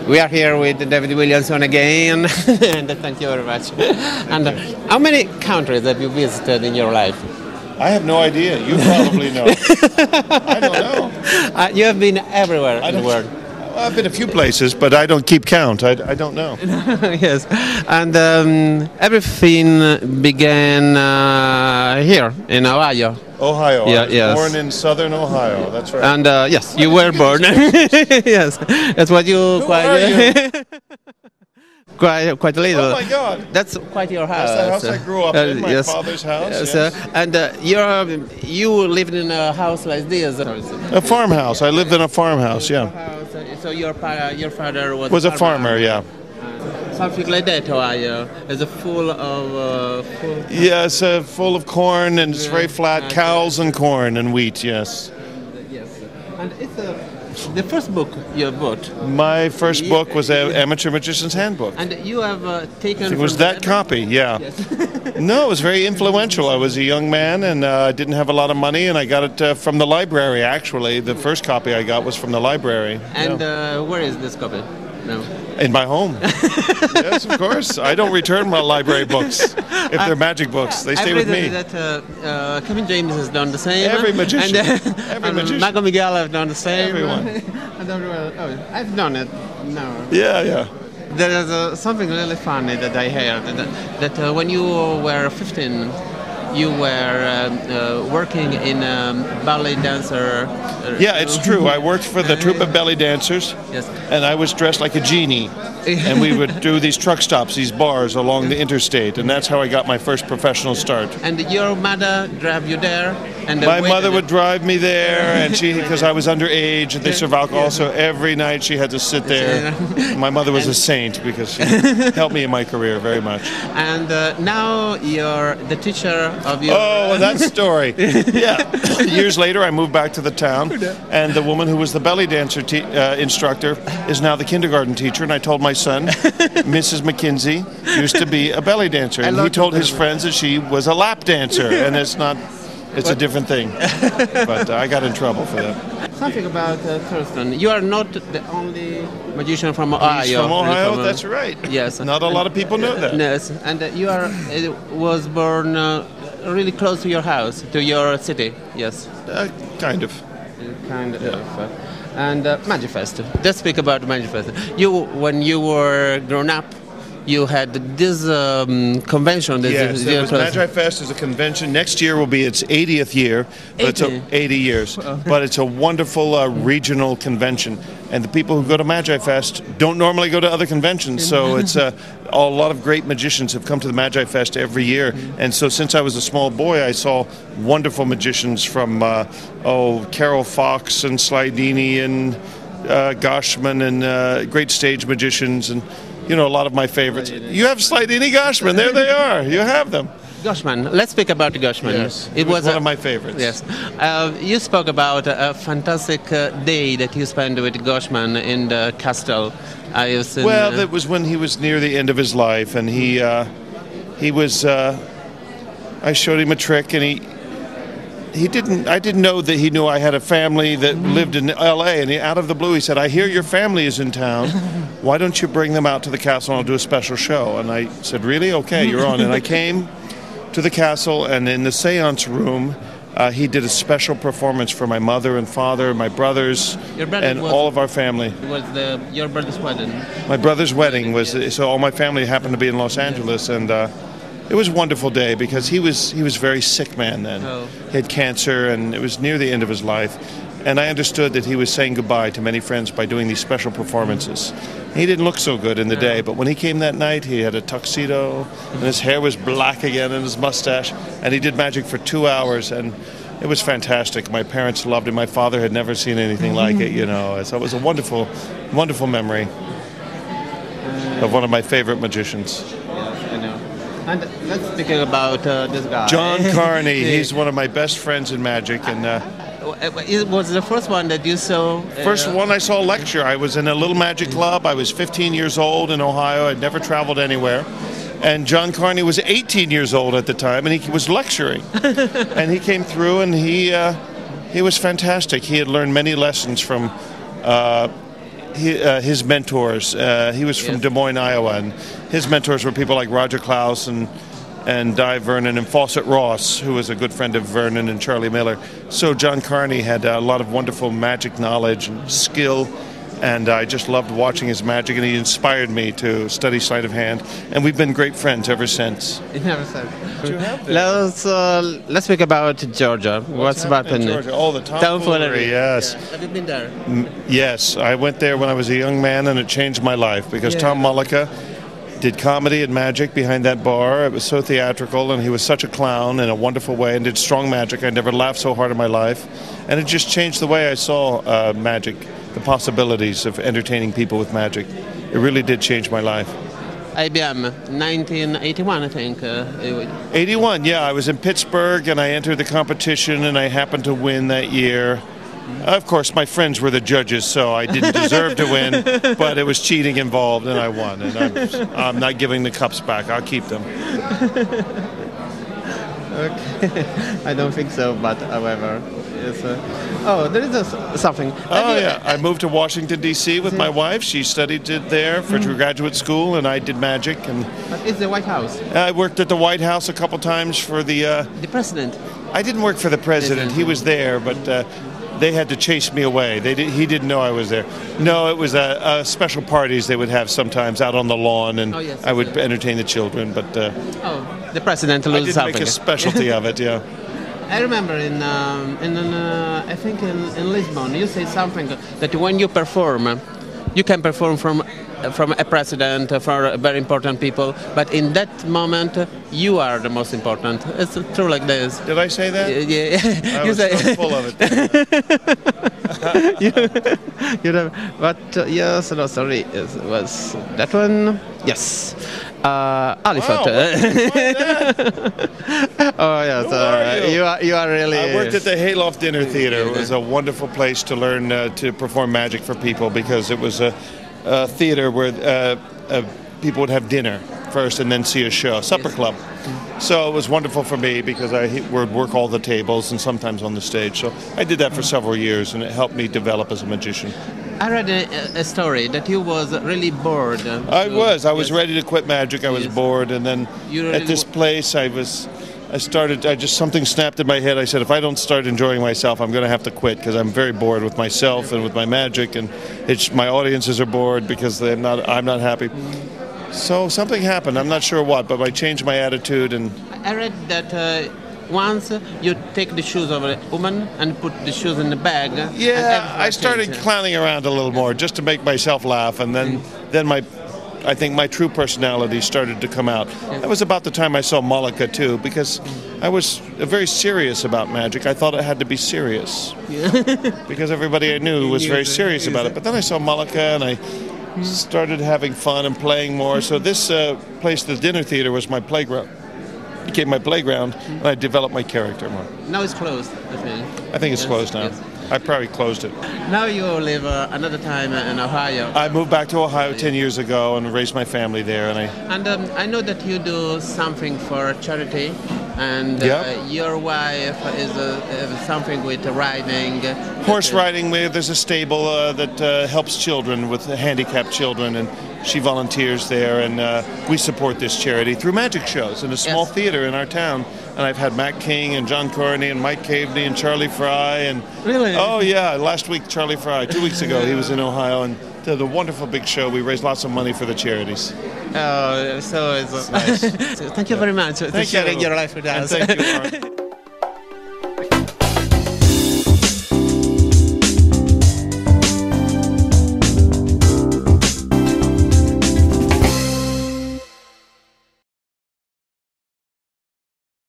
We are here with David Williamson again, and thank you very much. And how many countries have you visited in your life? I have no idea. You probably know. I don't know. You have been everywhere in the world. I've been a few places, but I don't keep count. I don't know. Yes, and everything began here in Ohio. Ohio. Yeah, I was yes. born in southern Ohio. That's right. And yes, you were born. Yes, that's what you Who are you? quite a little. Oh my God! That's quite your house. That's the house I grew up in. My yes. father's house. Yes. Yes. And you lived in a house like this. A farmhouse. I lived in a farmhouse. Yeah. So your father Was a farmer. Yeah. Something like that, Ohio is full of. Yes, full of corn, and it's very flat. Cows and corn and wheat. Yes. Yes, and it's the first book you bought. My first book was an Amateur Magician's Handbook. And you have taken. It was that copy. Yeah. Yes. No, it was very influential. I was a young man and I didn't have a lot of money, and I got it from the library. Actually, the first copy I got was from the library. And where is this copy? No. In my home. Yes, of course. I don't return my library books if they're magic books. They stay with me. That Kevin James has done the same. Every magician. And, magician. Michael Miguel have done the same. Everyone. I've done it. No. Yeah. There is something really funny that I heard that when you were 15, you were working in a ballet dancer. Yeah, it's true. I worked for the troupe of belly dancers. Yes. And I was dressed like a genie. And we would do these truck stops, these bars along the interstate, and that's how I got my first professional start. And your mother drove you there? And my mother would drive me there, and because I was underage, and they serve alcohol, so every night she had to sit there. My mother was a saint because she helped me in my career very much. And now you're the teacher of your... Oh, that story. Yeah. Years later, I moved back to the town, and the woman who was the belly dancer instructor is now the kindergarten teacher, and I told my son, Mrs. McKinsey used to be a belly dancer, and he told his friends that she was a lap dancer, and it's a different thing. But I got in trouble for that. Something about Thurston. You are not the only magician from Ohio. He's from Ohio, that's right. Yes. Not a lot of people know that. Yes, and you was born really close to your house, to your city. Yes. Kind of. Kind of. Yeah. And Magifest. Let's speak about Magifest. When you were grown up, you had this convention. Yes, Magifest is a convention. Next year will be its 80th year. 80 years. But it's a wonderful regional convention. And the people who go to Magifest don't normally go to other conventions. So it's a lot of great magicians have come to the Magifest every year. And so since I was a small boy, I saw wonderful magicians from Carol Fox and Slidini and Goshman and great stage magicians and a lot of my favorites. You have Slidini, Goshman. There they are. You have them. Goshman. Let's speak about Goshman. Yes, it was one of my favorites. Yes. You spoke about a fantastic day that you spent with Goshman in the castle. Well, that was when he was near the end of his life, and he was. I showed him a trick, and I didn't know that he knew I had a family that lived in L.A., and out of the blue he said, "I hear your family is in town. Why don't you bring them out to the castle and I'll do a special show?" And I said, "Really? Okay, you're on." And I came to the castle, and in the seance room, he did a special performance for my mother and father, my brothers, and all of our family. It was your brother's wedding. My brother's wedding was, so all my family happened to be in Los Angeles, and it was a wonderful day because he was a very sick man then. Oh. He had cancer, and it was near the end of his life. And I understood that he was saying goodbye to many friends by doing these special performances. He didn't look so good in the day, but when he came that night, he had a tuxedo, and his hair was black again, and his mustache, and he did magic for 2 hours, and it was fantastic. My parents loved it. My father had never seen anything like it, So it was a wonderful, wonderful memory of one of my favorite magicians. Yes, I know. And let's speak about this guy. John Carney. He's one of my best friends in magic, and it was the first one that you saw. First one I saw lecture. I was in a little magic club. I was 15 years old in Ohio. I'd never traveled anywhere. And John Carney was 18 years old at the time, and he was lecturing. And he came through, and he was fantastic. He had learned many lessons from his mentors. He was from Des Moines, Iowa, and his mentors were people like Roger Klaus and Di Vernon and Fawcett Ross, who was a good friend of Vernon and Charlie Miller. So John Carney had a lot of wonderful magic knowledge and skill, and I just loved watching his magic, and he inspired me to study sleight of hand, and we've been great friends ever since. Let's speak about Georgia. What's happened in Georgia? Oh, the tomfoolery, yes. Yeah. Have you been there? Yes, I went there when I was a young man, and it changed my life, because Tom Mullica did comedy and magic behind that bar. It was so theatrical, and he was such a clown in a wonderful way, and did strong magic. I never laughed so hard in my life, and it just changed the way I saw magic, the possibilities of entertaining people with magic. It really did change my life. IBM, 1981, I think. 81, yeah. I was in Pittsburgh, and I entered the competition, and I happened to win that year. Of course, my friends were the judges, so I didn't deserve to win, but it was cheating involved, and I won. And I'm not giving the cups back. I'll keep them. Okay. I don't think so, but however, yes. There is something. I moved to Washington, D.C. with my wife. She studied there for graduate school, and I did magic. But it's the White House. I worked at the White House a couple times for the president. I didn't work for the president. He was there, but they had to chase me away. He didn't know I was there. No, it was special parties they would have sometimes out on the lawn, and I would entertain the children. But the president I didn't make a specialty of it. Yeah. I remember I think in Lisbon, you say something that when you perform, you can perform from a president, for very important people, but in that moment, you are the most important. It's true like this. Did I say that? Yeah. I was so full of it. But yes, no, sorry, it was that one? Yes. Alifaut. Oh yes, you are really. I worked at the Hayloft Dinner Theater. It was a wonderful place to learn to perform magic for people, because it was a theater where people would have dinner first and then see a show, supper club. So it was wonderful for me, because I would work all the tables and sometimes on the stage. So I did that for several years, and it helped me develop as a magician. I read a story that you was really bored. I was ready to quit magic. I was bored, and then at this place something snapped in my head. I said, if I don't start enjoying myself, I'm going to have to quit, because I'm very bored with myself and with my magic, and my audiences are bored because I'm not happy. So something happened. I'm not sure what, but I changed my attitude. And I read that once you take the shoes of a woman and put the shoes in the bag. Yeah, I started clowning around a little more just to make myself laugh, and then I think my true personality started to come out. That was about the time I saw Mullica too, because I was very serious about magic. I thought it had to be serious, because everybody I knew was very serious about it. But then I saw Mullica, and I started having fun and playing more. So this place, the dinner theater, was my playground. Became my playground, and I developed my character more. Now it's closed, I think. I think it's closed now. Yes. I probably closed it. Now you live another time in Ohio. I moved back to Ohio 10 years ago and raised my family there. And I know that you do something for charity, and your wife is something with riding. Horse riding. There's a stable that helps children with handicapped children, and she volunteers there, and we support this charity through magic shows in a small theater in our town. And I've had Matt King and John Carney and Mike Caveney and Charlie Fry. And really? Oh yeah, last week Charlie Fry. 2 weeks ago he was in Ohio and did a wonderful big show. We raised lots of money for the charities. Oh, so it's nice. So thank you very much for sharing your life with us. And thank you, Warren.